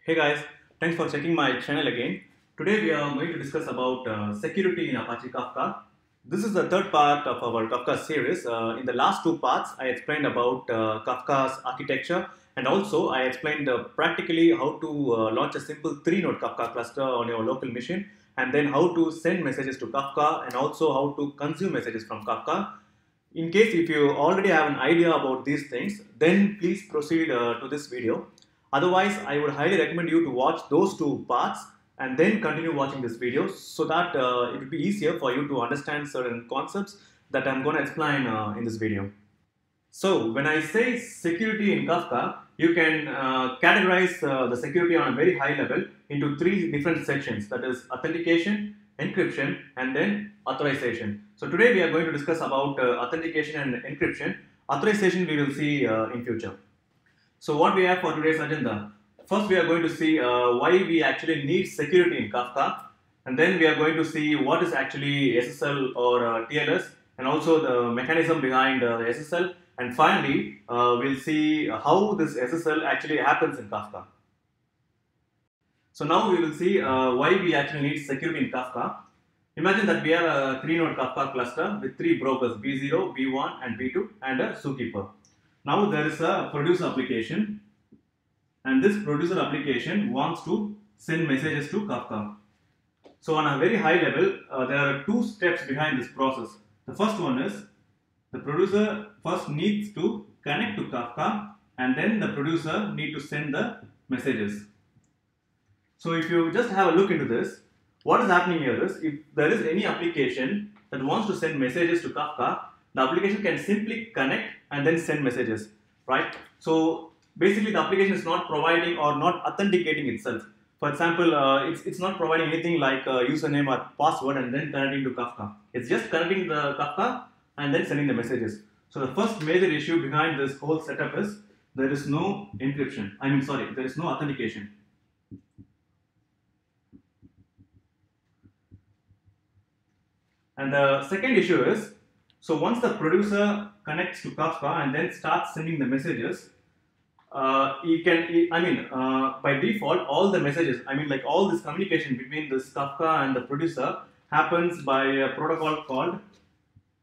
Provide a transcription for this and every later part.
Hey guys, thanks for checking my channel again. Today we are going to discuss about security in Apache Kafka. This is the third part of our Kafka series. In the last two parts, I explained about Kafka's architecture, and also I explained practically how to launch a simple 3-node Kafka cluster on your local machine, and then how to send messages to Kafka, and also how to consume messages from Kafka. In case if you already have an idea about these things, then please proceed to this video. Otherwise, I would highly recommend you to watch those two parts and then continue watching this video so that it will be easier for you to understand certain concepts that I'm going to explain in this video. So when I say security in Kafka, you can categorize the security on a very high level into three different sections, that is authentication, encryption, and then authorization. So today we are going to discuss about authentication and encryption. Authorization we will see in future. So what we have for today's agenda? First we are going to see why we actually need security in Kafka, and then we are going to see what is actually SSL or TLS, and also the mechanism behind SSL, and finally we'll see how this SSL actually happens in Kafka. So now we will see why we actually need security in Kafka. Imagine that we have a 3-node Kafka cluster with 3 brokers, B0, B1 and B2, and a zookeeper. Now there is a producer application, and this producer application wants to send messages to Kafka. So on a very high level, there are two steps behind this process. The first one is the producer first needs to connect to Kafka, and then the producer need to send the messages. So if you just have a look into this, what is happening here is if there is any application that wants to send messages to Kafka, the application can simply connect and then send messages, right? So basically the application is not providing or not authenticating itself. For example, it's not providing anything like a username or password and then connecting to Kafka. It's just connecting the Kafka and then sending the messages. So the first major issue behind this whole setup is there is no encryption. There is no authentication. And the second issue is, so once the producer connects to Kafka and then starts sending the messages, by default, all the messages, like all this communication between this Kafka and the producer happens by a protocol called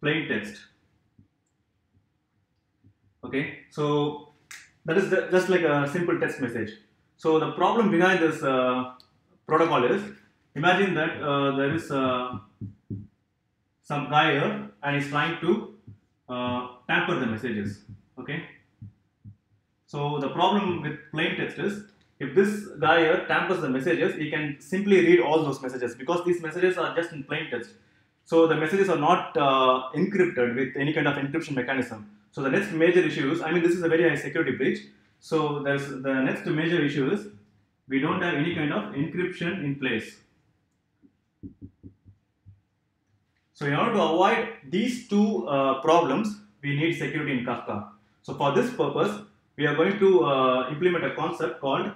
plain text. Okay, so that is just like a simple text message. So the problem behind this protocol is, imagine that there is some guy here and he's trying to tamper the messages. Okay, so the problem with plain text is, if this guy here tampers the messages, he can simply read all those messages because these messages are just in plain text. So the messages are not encrypted with any kind of encryption mechanism. So the next major issue is, this is a very high security breach. So the next major issue is we don't have any kind of encryption in place. So in order to avoid these two problems, we need security in Kafka. So for this purpose, we are going to implement a concept called,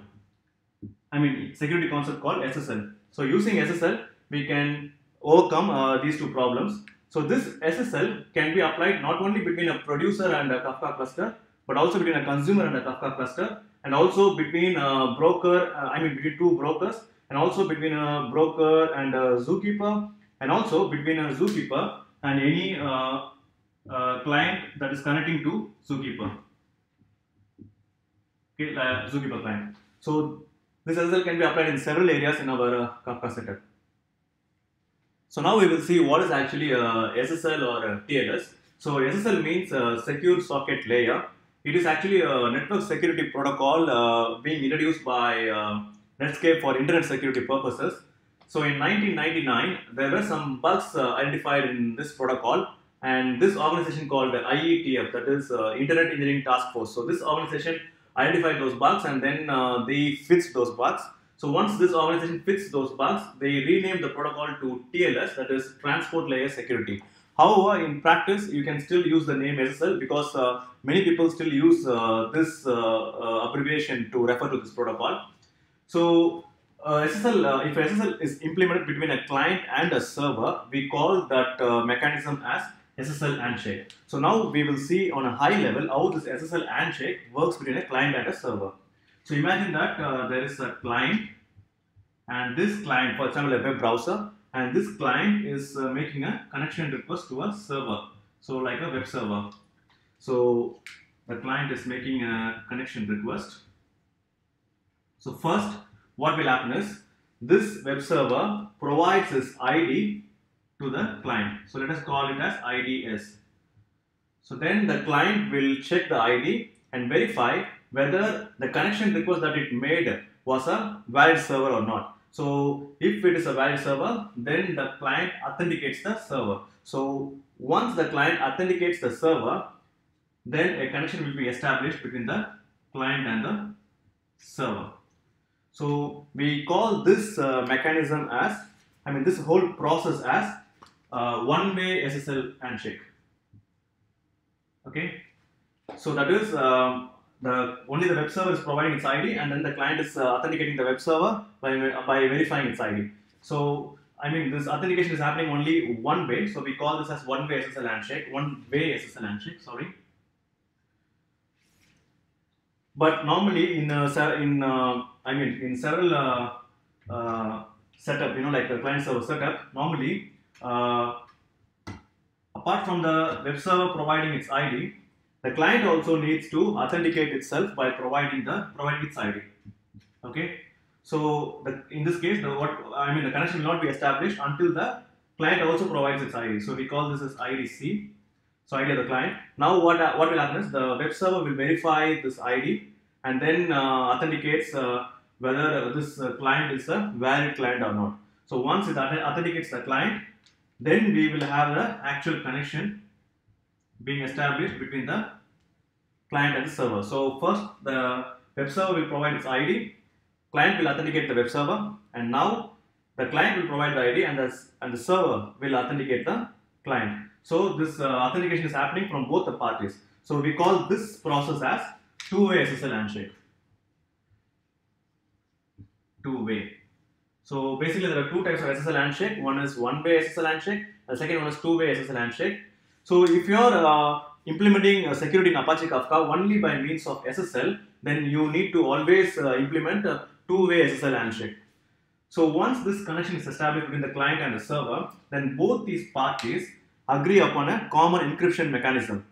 security concept called SSL. So using SSL, we can overcome these two problems. So this SSL can be applied not only between a producer and a Kafka cluster, but also between a consumer and a Kafka cluster, and also between a broker, between two brokers, and also between a broker and a zookeeper, and also between a zookeeper and any client that is connecting to zookeeper. Okay, zookeeper client. So this SSL can be applied in several areas in our Kafka setup. So now we will see what is actually SSL or TLS. So SSL means Secure Socket Layer. It is actually a network security protocol being introduced by Netscape for internet security purposes. So in 1999, there were some bugs identified in this protocol, and this organization called the IETF, that is Internet Engineering Task Force. So this organization identified those bugs and then they fixed those bugs. So once this organization fixed those bugs, they renamed the protocol to TLS, that is Transport Layer Security. However, in practice, you can still use the name SSL because many people still use this abbreviation to refer to this protocol. So if SSL is implemented between a client and a server, we call that mechanism as SSL handshake. So now we will see on a high level how this SSL handshake works between a client and a server. So imagine that there is a client, and this client, for example, a web browser, and this client is making a connection request to a server. So like a web server. So the client is making a connection request. So first, what will happen is this web server provides its ID to the client. So let us call it as IDS. So then the client will check the ID and verify whether the connection request that it made was a valid server or not. So if it is a valid server, then the client authenticates the server. So once the client authenticates the server, then a connection will be established between the client and the server. So we call this mechanism as, this whole process as one-way SSL handshake. Okay, so that is only the web server is providing its ID, and then the client is authenticating the web server by verifying its ID. So this authentication is happening only one way, so we call this as one-way SSL handshake. One-way SSL handshake. Sorry. But normally in several setup, like the client server setup, normally apart from the web server providing its ID, the client also needs to authenticate itself by providing its ID. Okay, so in this case, the connection will not be established until the client also provides its ID. So we call this as IDC. So ID of the client. Now what will happen is the web server will verify this ID and then authenticates whether this client is a valid client or not. So once it authenticates the client, then we will have the actual connection being established between the client and the server. So first the web server will provide its ID, client will authenticate the web server, and now the client will provide the ID and the server will authenticate the client. So this authentication is happening from both the parties. So we call this process as two-way SSL handshake. Two-way. So basically there are two types of SSL handshake. One is one-way SSL handshake. The second one is two-way SSL handshake. So if you are implementing security in Apache Kafka only by means of SSL, then you need to always implement a two-way SSL handshake. So once this connection is established between the client and the server, then both these parties agree upon a common encryption mechanism.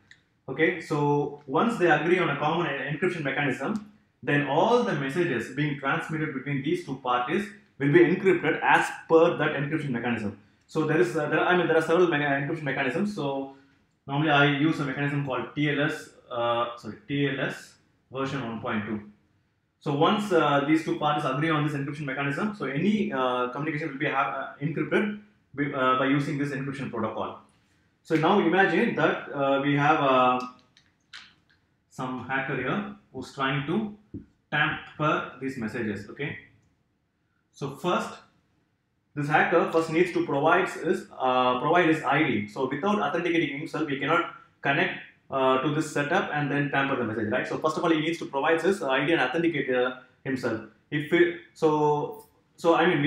Okay, so once they agree on a common encryption mechanism, then all the messages being transmitted between these two parties will be encrypted as per that encryption mechanism. So there are several encryption mechanisms. So normally I use a mechanism called TLS version 1.2. So once these two parties agree on this encryption mechanism, so any communication will be encrypted by using this encryption protocol. So now imagine that we have some hacker here who's trying to tamper these messages. Okay. So first, this hacker needs to provide his ID. So without authenticating himself, he cannot connect to this setup and then tamper the message, right? So first of all, he needs to provide his ID and authenticate himself. We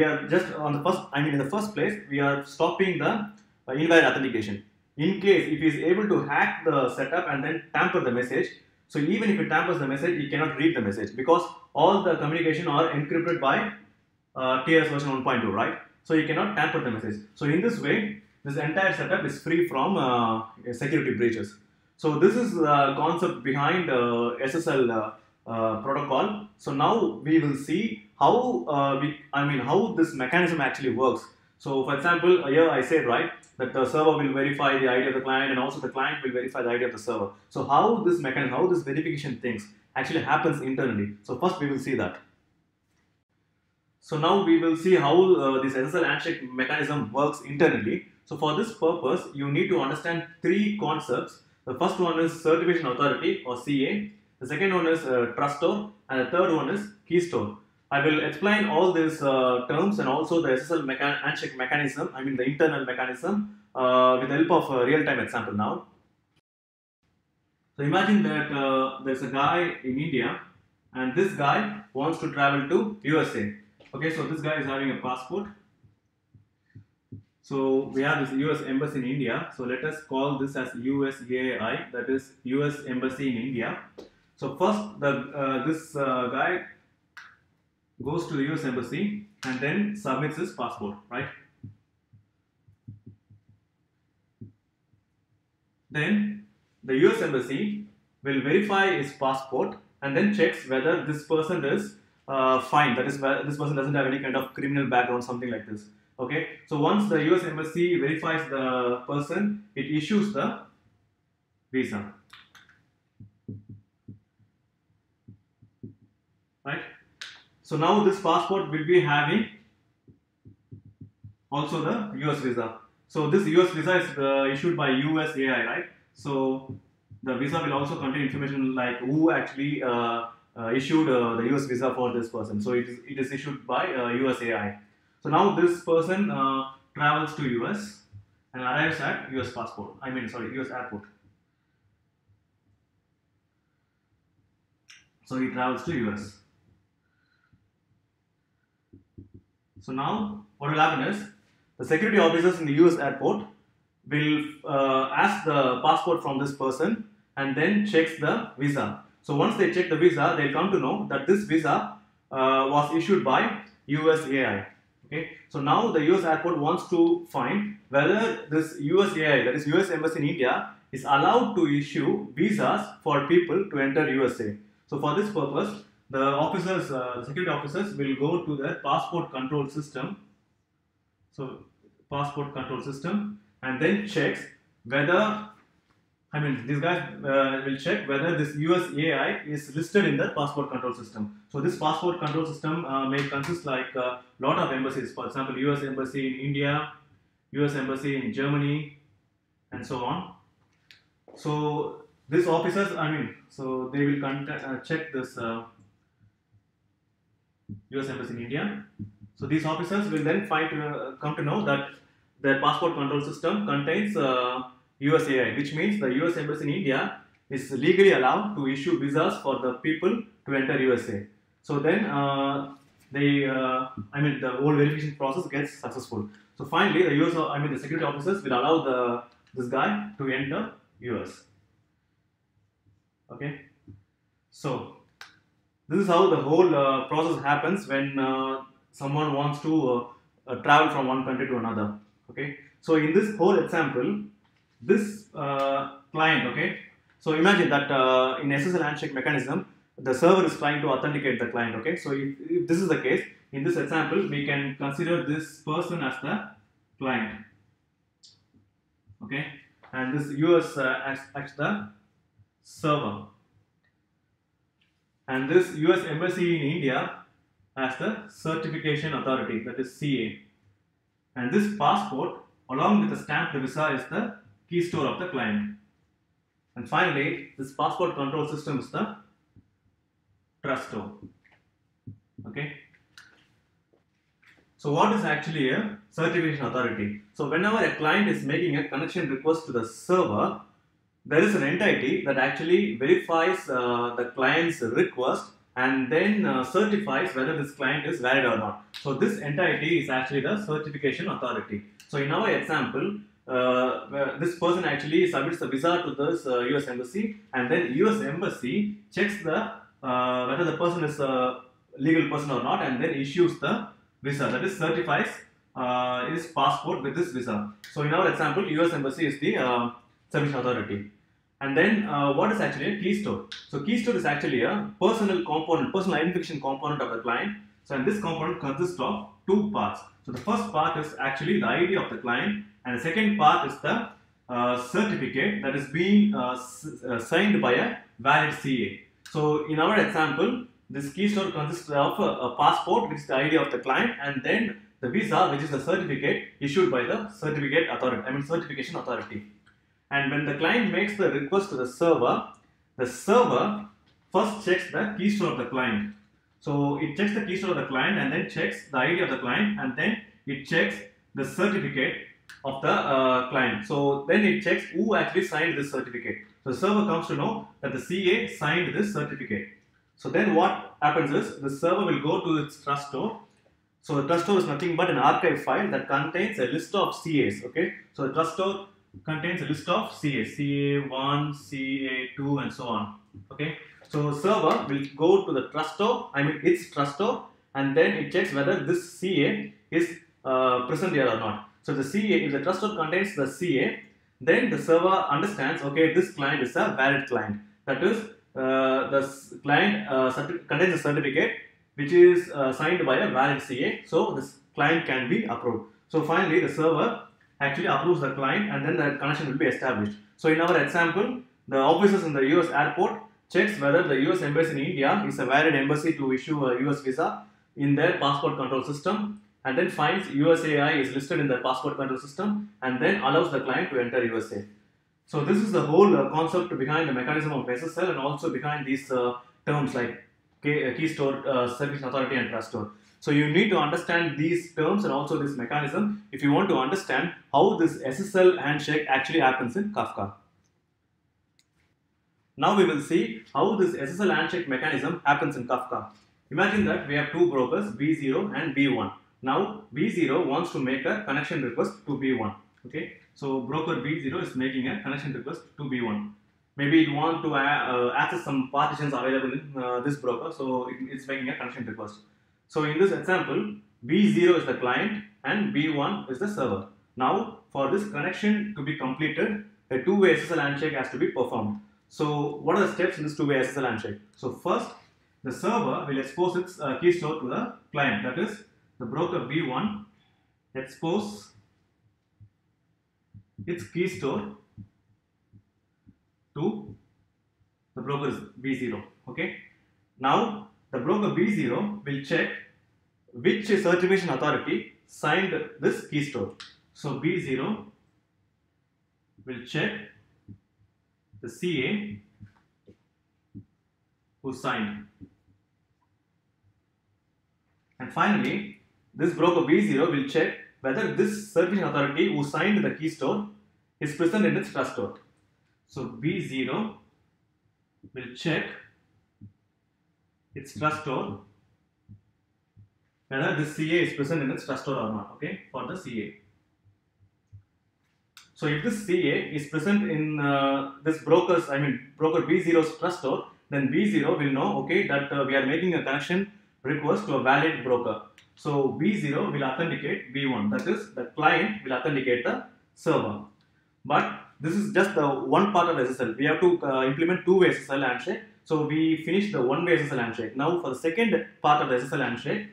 are just on the first. In the first place, we are stopping the invalid authentication. In case if he is able to hack the setup and then tamper the message, so even if he tampers the message, he cannot read the message because all the communication are encrypted by TLS version 1.2, right? So he cannot tamper the message. So in this way, this entire setup is free from security breaches. So this is the concept behind SSL protocol. So now we will see how how this mechanism actually works. So for example, here I said, right, that the server will verify the ID of the client and also the client will verify the ID of the server. So how this mechanism, how this verification things actually happens internally. So first we will see that. So now we will see how this SSL handshake mechanism works internally. So for this purpose, you need to understand three concepts. The first one is certification authority or CA. The second one is trust store, and the third one is key store. I will explain all these terms and also the SSL handshake mechanism, the internal mechanism, with the help of a real-time example now. So imagine that there's a guy in India and this guy wants to travel to USA. Okay, so this guy is having a passport. So we have this US Embassy in India. So let us call this as USAI, that is US Embassy in India. So first, this guy goes to the US Embassy and then submits his passport, right? Then the US Embassy will verify his passport and then checks whether this person is fine, that is, this person doesn't have any kind of criminal background, something like this. Okay, so once the US Embassy verifies the person, it issues the visa, right? So now this passport will be having also the US visa. So this US visa is issued by USAI, right? So the visa will also contain information like who actually issued the US visa for this person. So it is issued by USAI. So now this person travels to US and arrives at US passport. US airport. So he travels to US. So now what will happen is the security officers in the US airport will ask the passport from this person and then checks the visa. So once they check the visa, they'll come to know that this visa was issued by USAI. Okay, so now the US airport wants to find whether this USAI, that is US Embassy in India, is allowed to issue visas for people to enter USA. So for this purpose, the officers, security officers will go to the passport control system. So passport control system and then checks whether, these guys will check whether this USAI is listed in the passport control system. So this passport control system may consist like a lot of embassies. For example, US Embassy in India, US Embassy in Germany, and so on. So these officers, so they will check this US Embassy in India. So these officers will then come to know that their passport control system contains USAI, which means the US Embassy in India is legally allowed to issue visas for the people to enter USA. So then the whole verification process gets successful. So finally, the security officers will allow this guy to enter US. Okay, so this is how the whole process happens when someone wants to travel from one country to another. Okay, so in this whole example, this client, okay, so imagine that in SSL handshake mechanism, the server is trying to authenticate the client. Okay, so if this is the case, in this example, we can consider this person as the client. Okay, and this US as the server, and this US Embassy in India as the certification authority, that is CA. And this passport along with the stamped visa is the key store of the client. And finally, this passport control system is the trustor. Okay. So what is actually a certification authority? So whenever a client is making a connection request to the server, there is an entity that actually verifies the client's request and then certifies whether this client is valid or not. So this entity is actually the certification authority. So in our example, this person actually submits the visa to this US Embassy, and then US Embassy checks whether the person is a legal person or not, and then issues the visa, that is certifies his passport with this visa. So in our example, US Embassy is the certification authority. And then what is actually a key store? So key store is actually a personal identification component of the client. So and this component consists of two parts. So the first part is actually the ID of the client, and the second part is the certificate that is being signed by a valid CA. So in our example, this key store consists of a passport, which is the ID of the client, and then the visa, which is the certificate issued by the certification authority. And when the client makes the request to the server first checks the key store of the client. So it checks the key store of the client and then checks the ID of the client, and then it checks the certificate of the client. So then it checks who actually signed this certificate. So the server comes to know that the CA signed this certificate. So then what happens is the server will go to its trustor. So the trustor is nothing but an archive file that contains a list of CAs. Okay, so the trustor contains a list of CAs, CA1, CA2, and so on. Okay, so server will go to the trustor, its trustor, and then it checks whether this CA is present here or not. So the CA, if the trust store contains the CA, then the server understands, okay, this client is a valid client. That is, the client contains a certificate which is signed by a valid CA, so this client can be approved. So finally, the server actually approves the client, and then the connection will be established. So in our example, the officers in the US airport checks whether the US embassy in India is a valid embassy to issue a US visa in their passport control system, and then finds USAI is listed in the passport control system, and then allows the client to enter USA. So this is the whole concept behind the mechanism of SSL, and also behind these terms like key store, service authority, and trust store. So you need to understand these terms and also this mechanism if you want to understand how this SSL handshake actually happens in Kafka. Now we will see how this SSL handshake mechanism happens in Kafka. Imagine that we have two brokers, B0 and B1. Now B0 wants to make a connection request to B1. Okay, so broker B0 is making a connection request to B1. Maybe it wants to access some partitions available in this broker, so it's making a connection request. So in this example, B0 is the client and B1 is the server. Now for this connection to be completed, a two-way SSL handshake has to be performed. So what are the steps in this two-way SSL handshake? So first, the server will expose its key store to the client, that is the broker B1 expose its key store to the broker B0. Okay. Now the broker B0 will check which certification authority signed this key store. So B0 will check the CA who signed. And finally, this broker B0 will check whether this certification authority who signed the key store is present in its trust store. So B0 will check its trust store whether this CA is present in its trust store or not. Okay, for the CA. So if this CA is present in this broker B0's trust store, then B0 will know, okay, that we are making a connection request to a valid broker. So B0 will authenticate B1, that is the client will authenticate the server. But this is just the one part of SSL. We have to implement two-way SSL handshake. So we finished the one-way SSL handshake. Now for the second part of the SSL handshake,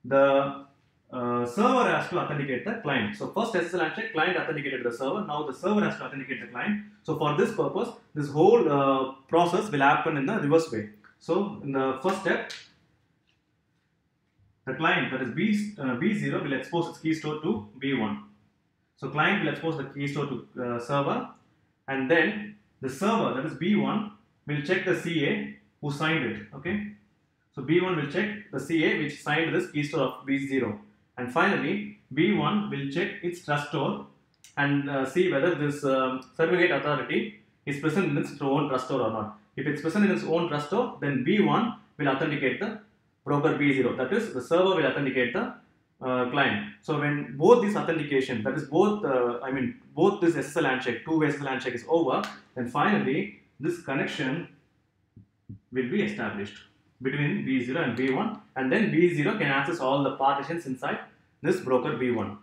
the server has to authenticate the client. So first SSL handshake, client authenticated the server. Now the server has to authenticate the client. So for this purpose, this whole process will happen in the reverse way. So in the first step, the client, that is B0, will expose its key store to B1. So client will expose the key store to server, and then the server, that is B1, will check the CA who signed it. Okay. So B1 will check the CA which signed this key store of B0, and finally B1 will check its trust store and see whether this certificate authority is present in its own trust store or not. If it's present in its own trust store, then B1 will authenticate the broker B0, that is the server will authenticate the client. So when both this authentication, that is both this SSL handshake, two-way SSL handshake is over, then finally this connection will be established between B0 and B1, and then B0 can access all the partitions inside this broker B1.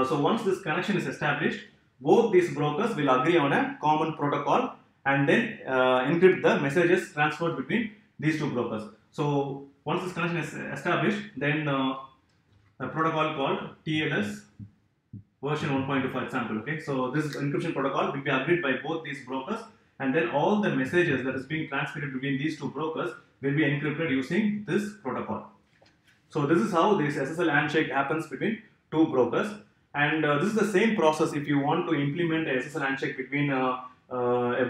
So once this connection is established, both these brokers will agree on a common protocol and then encrypt the messages transferred between these two brokers. So once this connection is established, then a protocol called TLS version 1.2, for example. Okay, so this encryption protocol will be agreed by both these brokers, and then all the messages that is being transmitted between these two brokers will be encrypted using this protocol. So this is how this SSL handshake happens between two brokers, and this is the same process if you want to implement a SSL handshake between a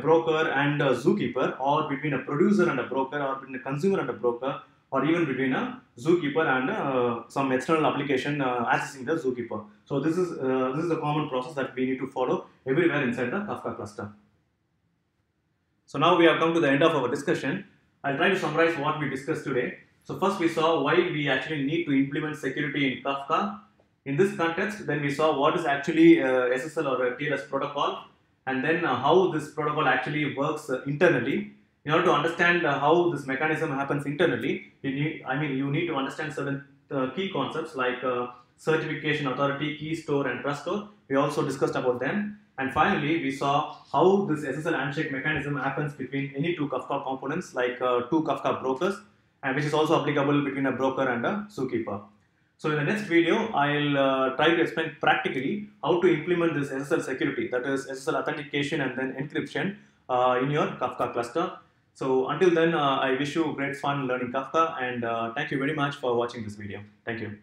broker and a zookeeper, or between a producer and a broker, or between a consumer and a broker, or even between a zookeeper and some external application accessing the zookeeper. So this is a common process that we need to follow everywhere inside the Kafka cluster. So now we have come to the end of our discussion. I'll try to summarize what we discussed today. So first we saw why we actually need to implement security in Kafka. In this context, then we saw what is actually SSL or a TLS protocol, and then how this protocol actually works internally In order to understand how this mechanism happens internally, you need to understand certain key concepts like certification authority, key store, and trust store. We also discussed about them. And finally, we saw how this SSL handshake mechanism happens between any two Kafka components, like two Kafka brokers, and which is also applicable between a broker and a zookeeper. So in the next video, I'll try to explain practically how to implement this SSL security, that is SSL authentication and then encryption in your Kafka cluster. So until then, I wish you great fun learning Kafka, and thank you very much for watching this video. Thank you.